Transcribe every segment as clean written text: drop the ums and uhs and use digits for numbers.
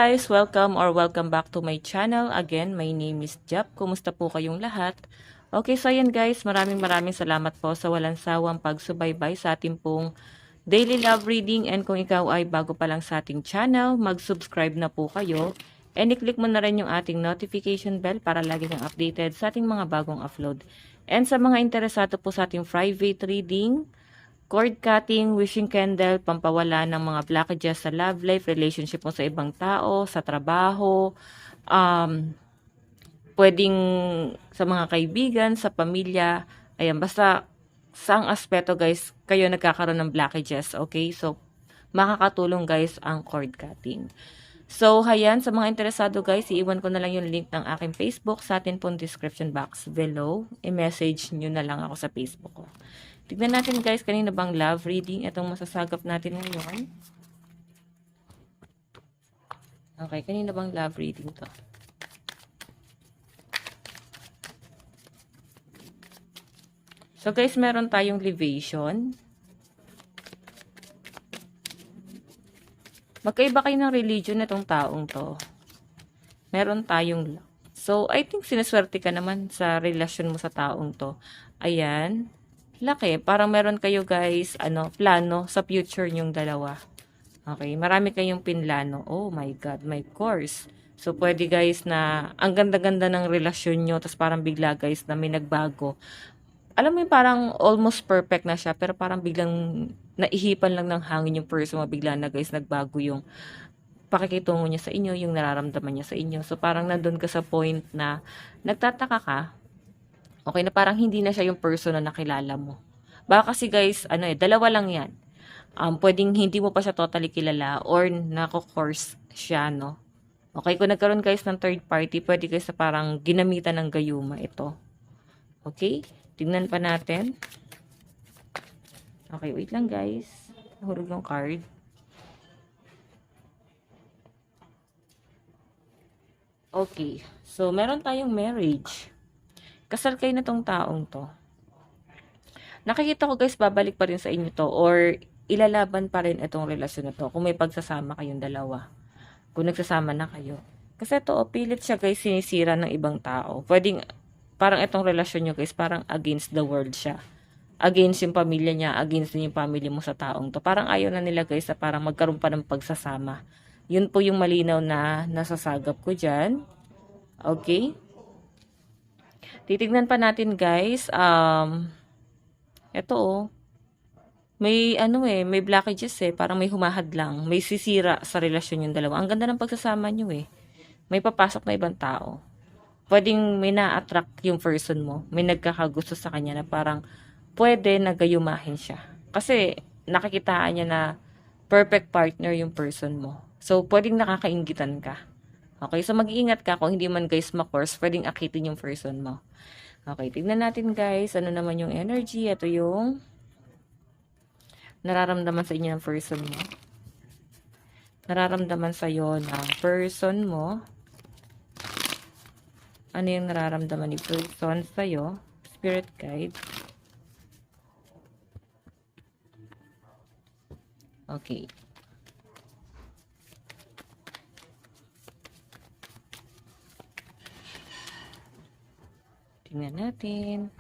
guys! Welcome back to my channel. Again, my name is Jap. Kumusta po kayong lahat? Okay, so ayan guys, maraming salamat po sa walang sawang pagsubaybay sa ating pong daily love reading. And kung ikaw ay bago pa lang sa ating channel, mag-subscribe na po kayo. And i-click mo na rin yung ating notification bell para lagi kang updated sa ating mga bagong upload. And sa mga interesado po sa ating private reading, cord cutting, wishing candle, pampawala ng mga blockages sa love life, relationship mo sa ibang tao, sa trabaho, pwedeng sa mga kaibigan, sa pamilya, ayan, basta saang aspeto guys, kayo nagkakaroon ng blockages, okay? So, makakatulong guys ang cord cutting. So, hayan, sa mga interesado guys, iiwan ko na lang yung link ng aking Facebook sa atin pong description box below. I-message nyo na lang ako sa Facebook ko. Tignan natin guys, kanina bang love reading itong masasagap natin ngayon. Okay, kanina bang love reading to? So guys, meron tayong libation. Magkaiba kayo ng religion itong taong to. Meron tayong love. So, I think sinaswerte ka naman sa relasyon mo sa taong to. Ayan. Laki. Parang meron kayo guys, plano sa future nyong dalawa. Okay. Marami kayong pinlano. Oh my God. My course. So, pwede guys na ang ganda-ganda ng relasyon nyo. Tapos parang bigla guys na may nagbago. Alam mo yung parang almost perfect na siya. Pero parang biglang naihipan lang ng hangin yung person mo. Bigla na guys nagbago yung pakikitungo niya sa inyo. Yung nararamdaman niya sa inyo. So, parang nandun ka sa point na nagtataka ka. Okay, na parang hindi na siya yung person na nakilala mo. Baka kasi guys, dalawa lang yan. Pwedeng hindi mo pa siya totally kilala or nako-course siya, no? Okay, kung nagkaroon guys ng third party, pwede guys na parang ginamitan ng gayuma ito. Okay, tingnan pa natin. Okay, wait lang guys. Nahulog yung card. Okay, so meron tayong marriage. Kasal kayo na tong taong to. Nakikita ko guys, babalik pa rin sa inyo to or ilalaban pa rin itong relasyon na to kung may pagsasama kayong dalawa. Kung nagsasama na kayo. Kasi to, pilit siya guys, sinisira ng ibang tao. Pwedeng, parang itong relasyon nyo guys, parang against the world siya. Against yung pamilya niya, against din yung family mo sa taong to. Parang ayaw na nila guys na parang magkaroon pa ng pagsasama. Yun po yung malinaw na nasasagap ko dyan. Okay? Titignan pa natin guys, eto may may blockages parang may humahad lang, may sisira sa relasyon yung dalawa. Ang ganda ng pagsasama nyo may papasok na ibang tao. Pwedeng may na-attract yung person mo, may nagkakagusto sa kanya na parang pwede nagayumahin siya. Kasi nakikitaan niya na perfect partner yung person mo. So, pwedeng nakakaingitan ka. Okay, so mag-iingat ka kung hindi man guys ma-course, pwedeng akitin yung person mo. Okay, tignan natin guys, ano naman yung energy. Ito yung nararamdaman sa inyo ng person mo. Nararamdaman sa iyo ng person mo. Ano yung nararamdaman ni person sa iyo? Spirit guide. Okay. Tingnan natin.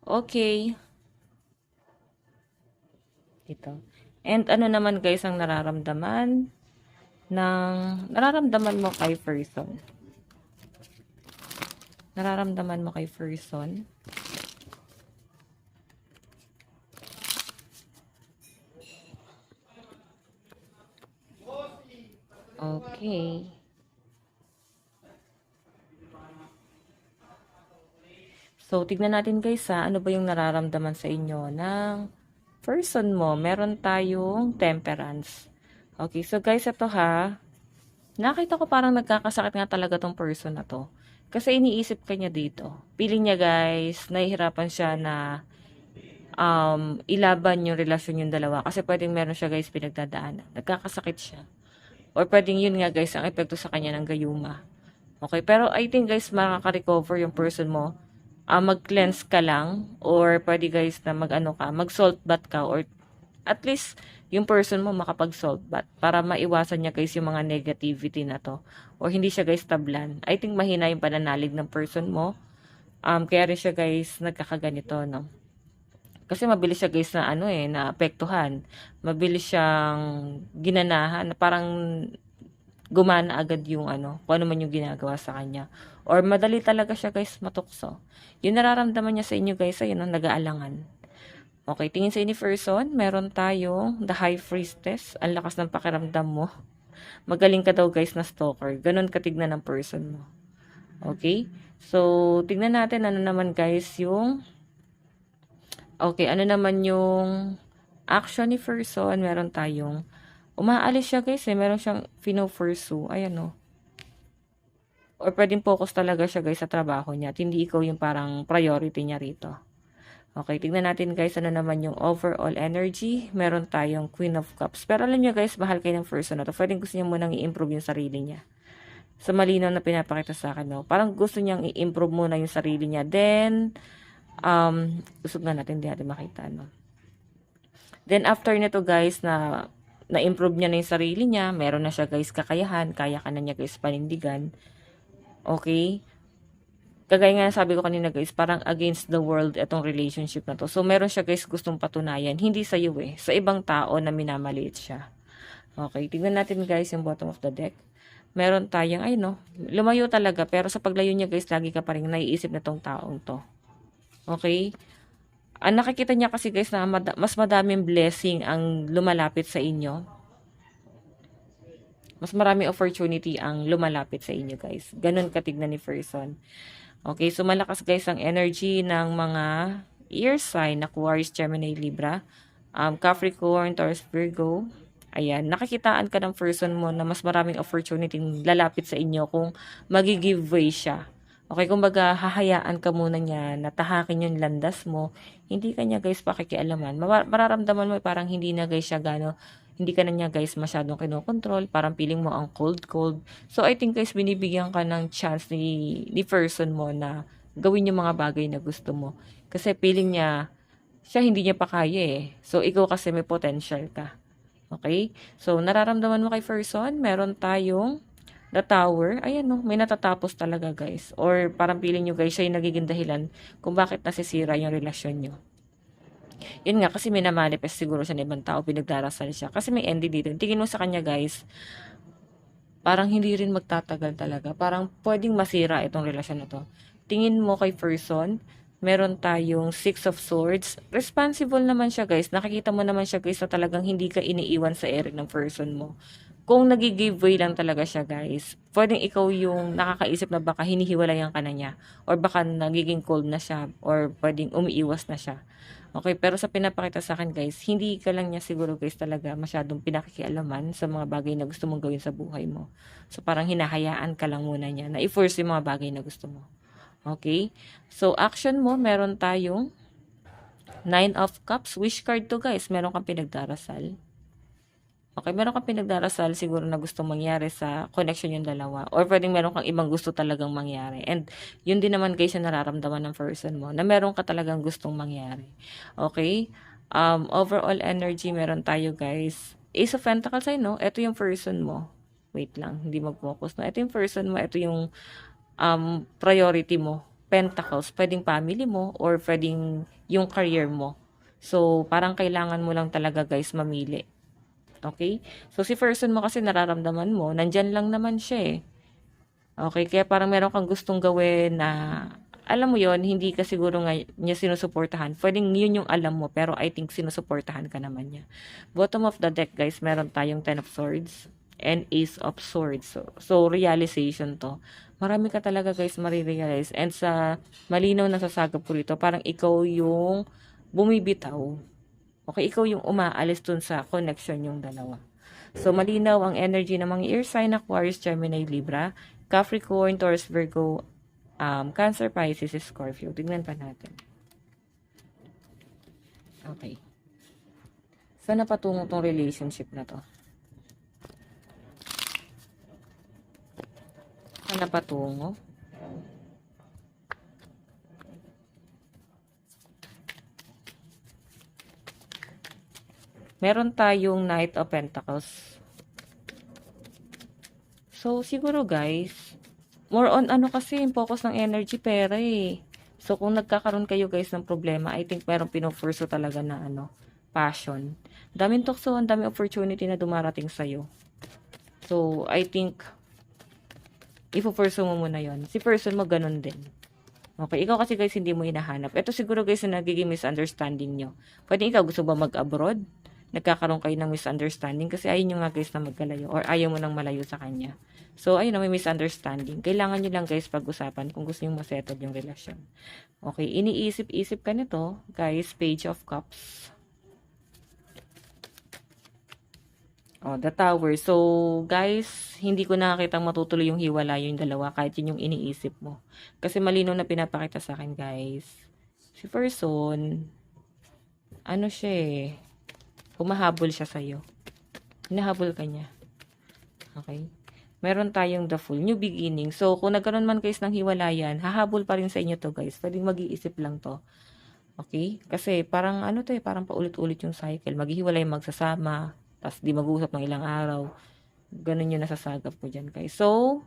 Okay. Ito. And ano naman guys ang nararamdaman mo kay person? Nararamdaman mo kay person? Okay. So, tignan natin guys ano ba yung nararamdaman sa inyo ng person mo. Meron tayong temperance. Okay, so guys, ito nakita ko parang nagkakasakit nga talaga tong person na to. Kasi iniisip ka niya dito. Feeling niya guys, nahihirapan siya na ilaban yung relasyon yung dalawa. Kasi pwedeng meron siya guys pinagdadaanan. Nagkakasakit siya. Or pwedeng yun nga guys, ang epekto sa kanya ng gayuma. Okay, pero I think guys, makaka-recover yung person mo. Mag-cleanse ka lang or pwede guys na mag-salt bath ka or at least yung person mo makapag-solve para maiwasan niya guys yung mga negativity na to. Or hindi siya guys tablan. I think mahina yung pananalig ng person mo. Kaya rin siya guys nagkakaganito, no? Kasi mabilis siya guys na na apektuhan. Mabilis siyang ginanahan, na parang gumana agad yung kung ano man yung ginagawa sa kanya. Or madali talaga siya guys matukso. Yung nararamdaman niya sa inyo guys, ayun, nag-aalangan. Okay, tingin sa ini person, meron tayong the high priestess. Ang lakas ng pakiramdam mo. Magaling ka daw guys na stalker. Ganon katignan ng person mo. Okay? So, tignan natin ano naman guys yung ano naman yung action ni person. Meron tayong umaalis siya guys meron siyang pino-pursue. Ayan o. Or pwedeng focus talaga siya guys sa trabaho niya at hindi ikaw yung parang priority niya rito. Okay, tignan natin guys ano naman yung overall energy. Meron tayong Queen of Cups. Pero alam niyo guys, mahal kayo ng person na to. Pwedeng gusto niya munang i-improve yung sarili niya. Sa malinaw na pinapakita sa akin, no? Parang gusto niyang i-improve muna yung sarili niya. Then, usog na natin, hindi natin makita, no? Then, after nito guys, na-improve niya na yung sarili niya, meron na siya guys kakayahan, kaya ka na niya guys panindigan. Okay? Kagaya nga sabi ko kanina guys, parang against the world itong relationship na to. So, meron siya guys gustong patunayan. Hindi sa iyo sa ibang tao na minamaliit siya. Okay, tingnan natin guys yung bottom of the deck. Meron tayong, lumayo talaga. Pero sa paglayo niya guys, lagi ka pa rin naiisip na tong taong to. Okay? Ang nakikita niya kasi guys na mas madaming blessing ang lumalapit sa inyo. Mas maraming opportunity ang lumalapit sa inyo guys. Ganun katignan ni person. Okay, so malakas guys ang energy ng mga ear sign, Aquarius, Gemini, Libra, Capricorn, Taurus, Virgo. Ayan, nakikitaan ka ng person mo na mas maraming opportunity lalapit sa inyo kung magi-giveaway siya. Okay, kumbaga hahayaan ka muna niya na tahakin yung landas mo. Hindi ka niya guys pakikialaman. Mararamdaman mo parang hindi na guys siya hindi ka na niya guys masyadong kinokontrol. Parang feeling mo ang cold. So I think guys binibigyan ka ng chance ni person mo na gawin yung mga bagay na gusto mo. Kasi feeling niya, siya hindi niya pa kaya So ikaw kasi may potential ka. Okay? So nararamdaman mo kay person, meron tayong the tower. Ayan may natatapos talaga guys. Or parang feeling nyo guys, siya yung nagiging dahilan kung bakit nasisira yung relasyon nyo. Yun nga, kasi minamanifest siguro siya ng ibang tao, pinagdarasal siya. Kasi may ending dito. Tingin mo sa kanya guys, parang hindi rin magtatagal talaga. Parang pwedeng masira itong relasyon na to. Tingin mo kay person, meron tayong 6 of Swords. Responsible naman siya guys. Nakikita mo naman siya guys na talagang hindi ka iniiwan sa ere ng person mo. Kung nag-giveaway lang talaga siya guys, pwedeng ikaw yung nakakaisip na baka hinihiwalayan ka na niya. Or baka nagiging cold na siya. Or pwedeng umiiwas na siya. Okay, pero sa pinapakita sa akin guys, hindi ka lang niya siguro guys talaga masyadong pinakikialaman sa mga bagay na gusto mong gawin sa buhay mo. So parang hinahayaan ka lang muna niya na i-force yung mga bagay na gusto mo. Okay? So action mo, meron tayong 9 of Cups. Wish card to guys, meron kang pinagdarasal. Okay, meron kang pinagdarasal siguro na gustong mangyari sa connection yung dalawa. Or pwedeng meron kang ibang gusto talagang mangyari. And yun din naman guys yung nararamdaman ng person mo na meron ka talagang gustong mangyari. Okay? Overall energy meron tayo guys. Ace of Pentacles ay no? Ito yung person mo. Wait lang, hindi mag-focus. No? Ito yung person mo. Ito yung priority mo. Pentacles. Pwedeng family mo or pwedeng yung career mo. So, parang kailangan mo lang talaga guys mamili. Okay? So, si person mo kasi nararamdaman mo, nandyan lang naman siya Okay? Kaya parang meron kang gustong gawin na, alam mo yon hindi ka siguro nga niya sinusuportahan. Pwedeng yun yung alam mo, pero I think sinusuportahan ka naman niya. Bottom of the deck, guys, meron tayong 10 of Swords and Ace of Swords. So realization to. Marami ka talaga, guys, marirealize. And sa malinaw na sasagap ko rito, parang ikaw yung bumibitaw. Okay, ikaw yung umaalis dun sa connection yung dalawa. So, malinaw ang energy ng mga ear sign, Aquarius, Gemini, Libra, Capricorn, Taurus, Virgo, Cancer, Pisces, Scorpio. Tingnan pa natin. Okay. Saan napatungo tong relationship na to? Saan napatungo? Meron tayong Knight of Pentacles. So, siguro guys, more on ano kasi, yung focus ng energy, pera eh. So, kung nagkakaroon kayo guys ng problema, I think meron pinofurso talaga na ano, passion. Daming tukso, ang daming opportunity na dumarating sa'yo. So, I think, ifo-forso mo muna yon. Si person mo ganun din. Okay, ikaw kasi guys hindi mo hinahanap. Ito siguro guys na nagiging misunderstanding nyo. Pwede ikaw gusto ba mag-abroad? Nagkakaroon kayo ng misunderstanding kasi ayaw nyo nga guys na magkalayo or ayaw mo nang malayo sa kanya. So, ayun na may misunderstanding. Kailangan nyo lang guys pag-usapan kung gusto nyo masettle yung relasyon. Okay, iniisip-isip ka nito, guys, Page of Cups. Oh, the Tower. So, guys, hindi ko nakakitang matutuloy yung hiwalay yung dalawa kahit yun yung iniisip mo. Kasi malino na pinapakita sa akin, guys. Si person, ano siya eh, humahabol siya sa'yo. Hinahabol ka niya. Okay? Meron tayong the Fool, new beginning. So, kung nagkaroon man guys ng hiwalayan, hahabol pa rin sa inyo to guys. Pwedeng mag-iisip lang to. Okay? Kasi parang ano to eh, parang paulit-ulit yung cycle. Maghihiwalay magsasama, tapos di mag-uusap ng ilang araw. Ganun yung nasasagap ko dyan guys. So,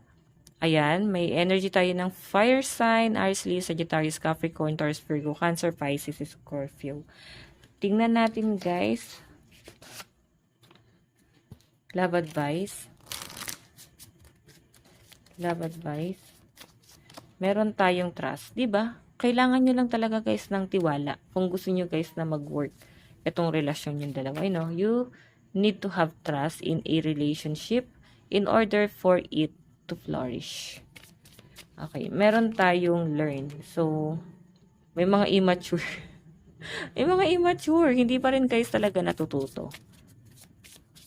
ayan, may energy tayo ng fire sign, Aries, Leo, Sagittarius, Capricorn, Taurus, Virgo, Cancer, Pisces, Scorpio. Tingnan natin guys. Love advice. Love advice. Meron tayong trust, 'di ba? Kailangan nyo lang talaga guys ng tiwala kung gusto nyo guys na mag-work itong relasyon yung dalawa. You know, you need to have trust in a relationship in order for it to flourish. Okay, meron tayong learn. So, may mga immature. May mga immature, hindi pa rin guys talaga natututo.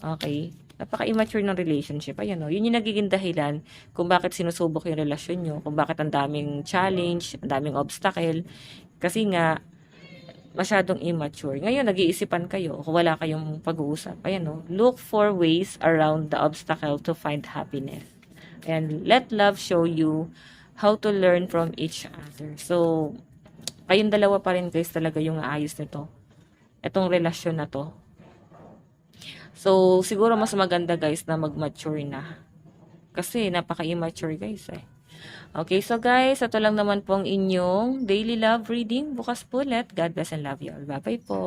Okay? Napaka-immature ng relationship. Ayan o, yun yung nagiging dahilan kung bakit sinusubok yung relasyon nyo, kung bakit ang daming challenge, ang daming obstacle. Kasi nga, masyadong immature. Ngayon, nag-iisipan kayo kung wala kayong pag-uusap. Ayan o, look for ways around the obstacle to find happiness. And let love show you how to learn from each other. So, kayong dalawa pa rin guys talaga yung aayos nito. Itong relasyon na to. So, siguro mas maganda guys na mag-mature na. Kasi napaka-immature guys eh. Okay, so guys, ito lang naman po ang inyong daily love reading. Bukas po ulit. God bless and love you all. Bye-bye po.